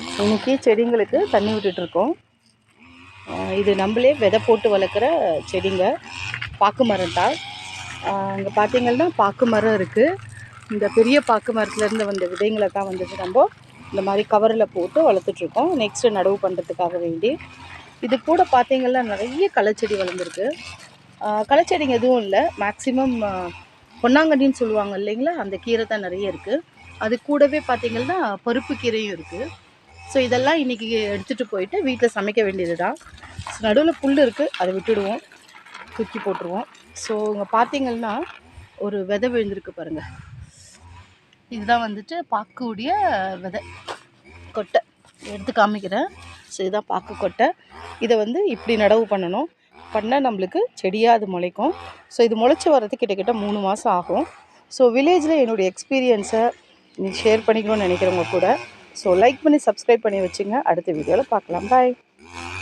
இன்றைக்கி செடிங்களுக்கு தண்ணி விட்டுட்ருக்கோம். இது நம்மளே விதை போட்டு வளர்க்குற செடிங்க, பாக்கு மரம் தான். இங்கே பார்த்திங்கன்னா பாக்கு மரம் இருக்குது. இந்த பெரிய பாக்கு மரத்துலேருந்து வந்த விதைங்களை தான் வந்துட்டு நம்ம இந்த மாதிரி கவரில் போட்டு வளர்த்துட்ருக்கோம், நெக்ஸ்ட்டு நடவு பண்ணுறதுக்காக வேண்டி. இது கூட பார்த்திங்கன்னா நிறைய களைச்செடி வளர்ந்துருக்கு. களைச்செடிங்க எதுவும் இல்லை, மேக்ஸிமம் பொன்னாங்கண்ணின்னு சொல்லுவாங்க இல்லைங்களா, அந்த கீரை தான் நிறைய இருக்குது. அது கூடவே பார்த்திங்கன்னா பருப்பு கீரையும் இருக்குது. ஸோ இதெல்லாம் இன்றைக்கி எடுத்துகிட்டு போயிட்டு வீட்டில் சமைக்க வேண்டியது தான். நடுவில் புல் இருக்குது, அதை விட்டுடுவோம், தூக்கி போட்டுருவோம். ஸோ இங்கே பார்த்திங்கன்னா ஒரு விதை விழுந்திருக்கு பாருங்கள். இதுதான் வந்துட்டு பாக்குடைய விதை கொட்டை, எடுத்து காமிக்கிறேன். ஸோ இதுதான் பாக்கு கொட்டை. இதை வந்து இப்படி நடவு பண்ணால் நம்மளுக்கு செடியாக அது முளைக்கும். ஸோ இது முளைச்சி வர்றதுக்கு கிட்டத்தட்ட 3 மாதம் ஆகும். ஸோ வில்லேஜில் என்னுடைய எக்ஸ்பீரியன்ஸை ஷேர் பண்ணிக்கணும்னு நினைக்கிறவங்க கூட. ஸோ லைக் பண்ணி சப்ஸ்கிரைப் பண்ணி வச்சுங்க. அடுத்த வீடியோவில் பார்க்கலாம். பாய்.